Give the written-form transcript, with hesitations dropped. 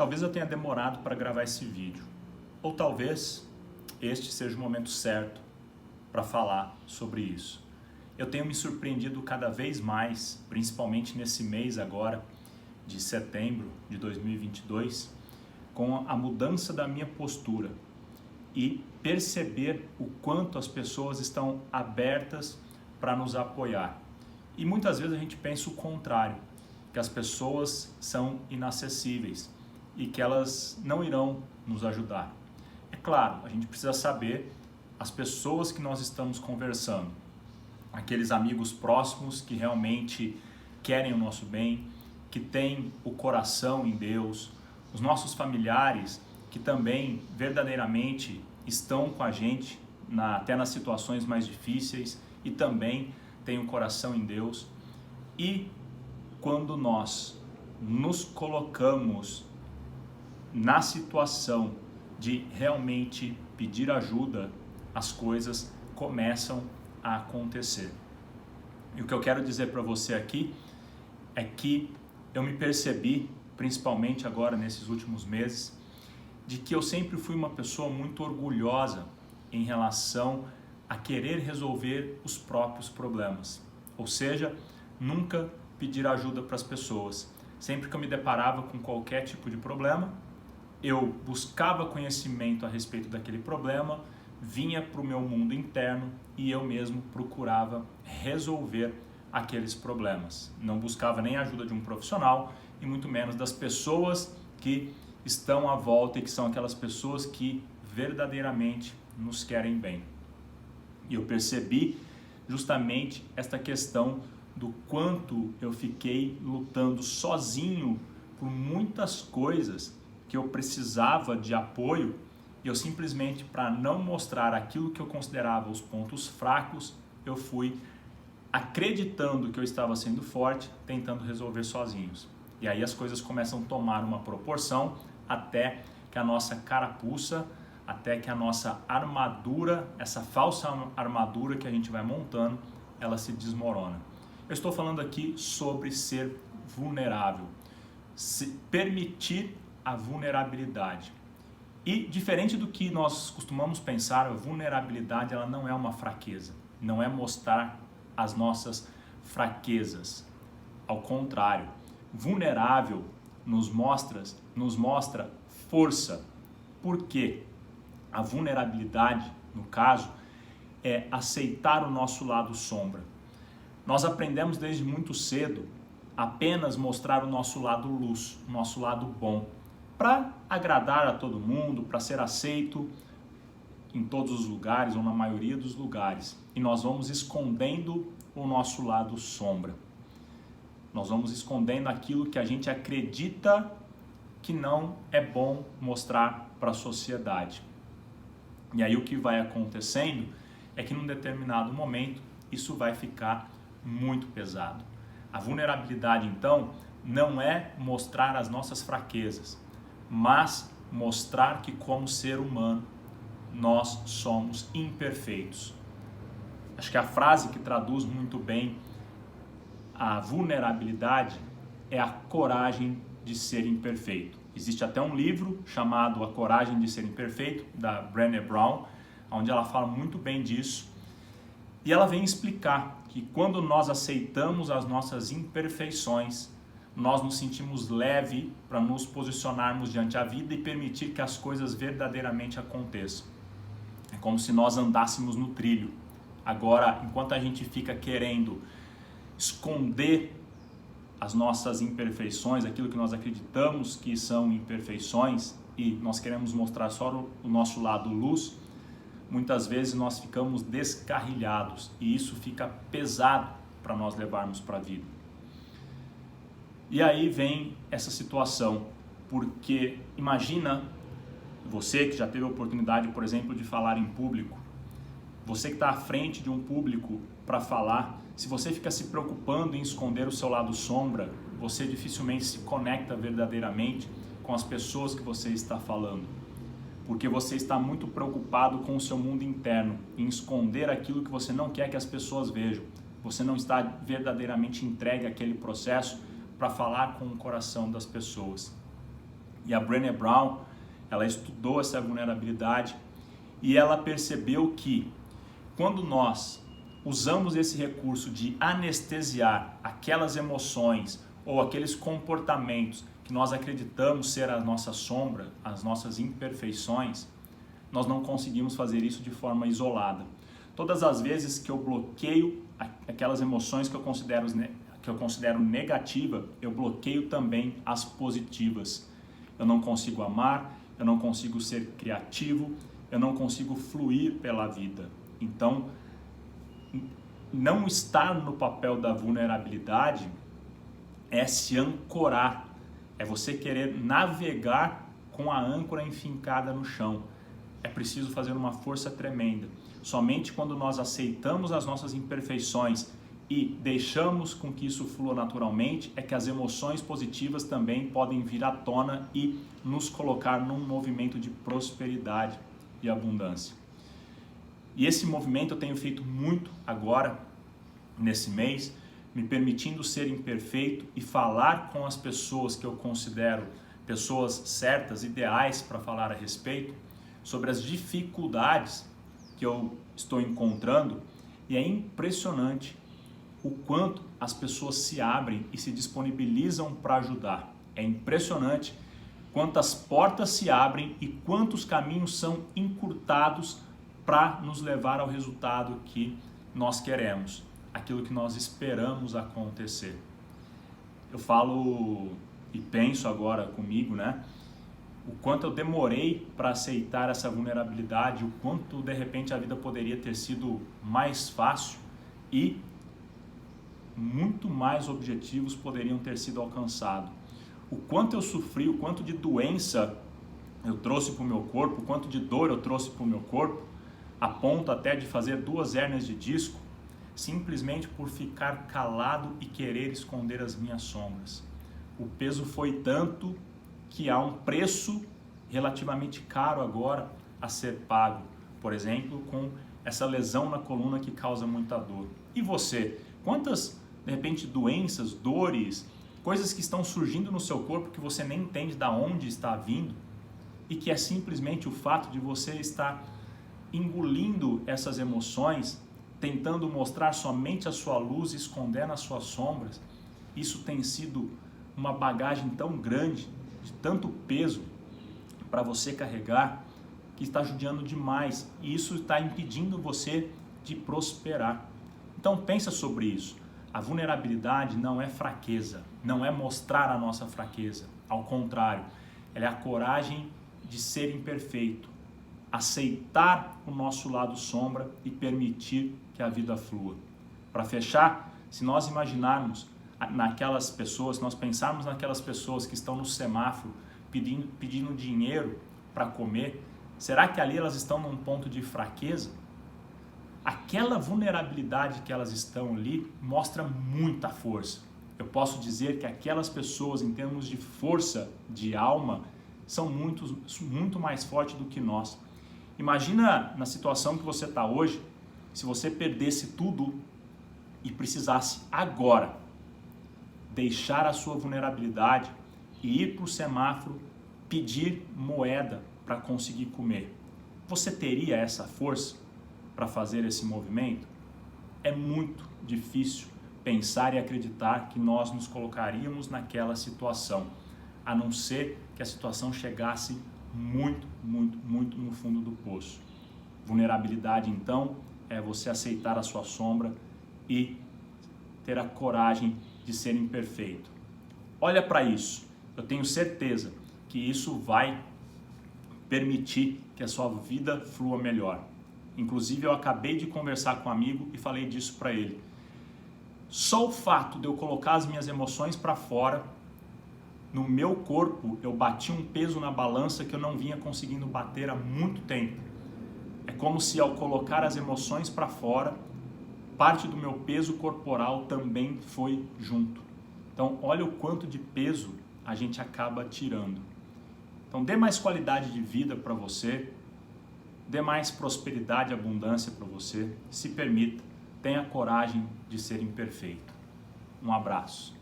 talvez eu tenha demorado para gravar esse vídeo, ou talvez este seja o momento certo para falar sobre isso. Eu tenho me surpreendido cada vez mais, principalmente nesse mês agora, de setembro de 2022, com a mudança da minha postura e perceber o quanto as pessoas estão abertas para nos apoiar. E muitas vezes a gente pensa o contrário, que as pessoas são inacessíveis e que elas não irão nos ajudar. É claro, a gente precisa saber as pessoas que nós estamos conversando, aqueles amigos próximos que realmente querem o nosso bem, que têm o coração em Deus, os nossos familiares que também verdadeiramente estão com a gente até nas situações mais difíceis e também têm o coração em Deus. E quando nós nos colocamos na situação de realmente pedir ajuda, as coisas começam a acontecer. E o que eu quero dizer para você aqui é que eu me percebi, principalmente agora nesses últimos meses, de que eu sempre fui uma pessoa muito orgulhosa em relação a querer resolver os próprios problemas. Ou seja, nunca pedir ajuda para as pessoas. Sempre que eu me deparava com qualquer tipo de problema, eu buscava conhecimento a respeito daquele problema, vinha para o meu mundo interno e eu mesmo procurava resolver aqueles problemas. Não buscava nem a ajuda de um profissional e muito menos das pessoas que estão à volta e que são aquelas pessoas que verdadeiramente nos querem bem. E eu percebi justamente esta questão do quanto eu fiquei lutando sozinho por muitas coisas que eu precisava de apoio e eu simplesmente, para não mostrar aquilo que eu considerava os pontos fracos, eu fui acreditando que eu estava sendo forte, tentando resolver sozinhos. E aí as coisas começam a tomar uma proporção até que a nossa carapuça, até que a nossa armadura, essa falsa armadura que a gente vai montando, ela se desmorona. Eu estou falando aqui sobre ser vulnerável, se permitir a vulnerabilidade. E diferente do que nós costumamos pensar, a vulnerabilidade ela não é uma fraqueza, não é mostrar as nossas fraquezas. Ao contrário, vulnerável nos mostra força. Por quê? A vulnerabilidade, no caso, é aceitar o nosso lado sombra. Nós aprendemos desde muito cedo apenas mostrar o nosso lado luz, o nosso lado bom, para agradar a todo mundo, para ser aceito em todos os lugares ou na maioria dos lugares. E nós vamos escondendo o nosso lado sombra. Nós vamos escondendo aquilo que a gente acredita que não é bom mostrar para a sociedade. E aí o que vai acontecendo é que num determinado momento isso vai ficar muito pesado. A vulnerabilidade então não é mostrar as nossas fraquezas, mas mostrar que como ser humano nós somos imperfeitos. Acho que a frase que traduz muito bem a vulnerabilidade é a coragem de ser imperfeito. Existe até um livro chamado A Coragem de Ser Imperfeito, da Brené Brown, onde ela fala muito bem disso. E ela vem explicar que quando nós aceitamos as nossas imperfeições, nós nos sentimos leve para nos posicionarmos diante da vida e permitir que as coisas verdadeiramente aconteçam. É como se nós andássemos no trilho. Agora, enquanto a gente fica querendo esconder as nossas imperfeições, aquilo que nós acreditamos que são imperfeições, e nós queremos mostrar só o nosso lado luz, muitas vezes nós ficamos descarrilhados e isso fica pesado para nós levarmos para a vida. E aí vem essa situação, porque imagina você que já teve a oportunidade, por exemplo, de falar em público, você que está à frente de um público para falar, se você fica se preocupando em esconder o seu lado sombra, você dificilmente se conecta verdadeiramente com as pessoas que você está falando. Porque você está muito preocupado com o seu mundo interno, em esconder aquilo que você não quer que as pessoas vejam. Você não está verdadeiramente entregue àquele processo para falar com o coração das pessoas. E a Brené Brown, ela estudou essa vulnerabilidade e ela percebeu que quando nós usamos esse recurso de anestesiar aquelas emoções ou aqueles comportamentos que nós acreditamos ser a nossa sombra, as nossas imperfeições, nós não conseguimos fazer isso de forma isolada. Todas as vezes que eu bloqueio aquelas emoções que eu considero negativa, eu bloqueio também as positivas. Eu não consigo amar, eu não consigo ser criativo, eu não consigo fluir pela vida. Então, não estar no papel da vulnerabilidade é se ancorar, é você querer navegar com a âncora enfincada no chão. É preciso fazer uma força tremenda. Somente quando nós aceitamos as nossas imperfeições e deixamos com que isso flua naturalmente, é que as emoções positivas também podem vir à tona e nos colocar num movimento de prosperidade e abundância. E esse movimento eu tenho feito muito agora, nesse mês, me permitindo ser imperfeito e falar com as pessoas que eu considero pessoas certas, ideais para falar a respeito, sobre as dificuldades que eu estou encontrando, e é impressionante o quanto as pessoas se abrem e se disponibilizam para ajudar. É impressionante quantas portas se abrem e quantos caminhos são encurtados para nos levar ao resultado que nós queremos, aquilo que nós esperamos acontecer. Eu falo e penso agora comigo, né? O quanto eu demorei para aceitar essa vulnerabilidade, o quanto de repente a vida poderia ter sido mais fácil e muito mais objetivos poderiam ter sido alcançados. O quanto eu sofri, o quanto de doença eu trouxe para o meu corpo, o quanto de dor eu trouxe para o meu corpo, a ponto até de fazer 2 hérnias de disco, simplesmente por ficar calado e querer esconder as minhas sombras. O peso foi tanto que há um preço relativamente caro agora a ser pago, por exemplo, com essa lesão na coluna que causa muita dor. E você? Quantas, de repente, doenças, dores, coisas que estão surgindo no seu corpo que você nem entende de onde está vindo e que é simplesmente o fato de você estar engolindo essas emoções, tentando mostrar somente a sua luz e escondendo as suas sombras? Isso tem sido uma bagagem tão grande, de tanto peso para você carregar, que está judiando demais, e isso está impedindo você de prosperar. Então pensa sobre isso. A vulnerabilidade não é fraqueza, não é mostrar a nossa fraqueza, ao contrário, ela é a coragem de ser imperfeito, aceitar o nosso lado sombra e permitir que a vida flua. Para fechar, se nós imaginarmos naquelas pessoas, se nós pensarmos naquelas pessoas que estão no semáforo pedindo dinheiro para comer, será que ali elas estão num ponto de fraqueza? Aquela vulnerabilidade que elas estão ali mostra muita força. Eu posso dizer que aquelas pessoas, em termos de força de alma, são muito mais fortes do que nós. Imagina na situação que você está hoje, se você perdesse tudo e precisasse agora deixar a sua vulnerabilidade e ir para o semáforo pedir moeda para conseguir comer. Você teria essa força para fazer esse movimento? É muito difícil pensar e acreditar que nós nos colocaríamos naquela situação, a não ser que a situação chegasse muito no fundo do poço. Vulnerabilidade, então, é você aceitar a sua sombra e ter a coragem de ser imperfeito. Olha para isso. Eu tenho certeza que isso vai permitir que a sua vida flua melhor. Inclusive, eu acabei de conversar com um amigo e falei disso para ele. Só o fato de eu colocar as minhas emoções para fora, no meu corpo, eu bati um peso na balança que eu não vinha conseguindo bater há muito tempo. É como se ao colocar as emoções para fora, parte do meu peso corporal também foi junto. Então, olha o quanto de peso a gente acaba tirando. Então, dê mais qualidade de vida para você, dê mais prosperidade e abundância para você, se permita, tenha coragem de ser imperfeito. Um abraço.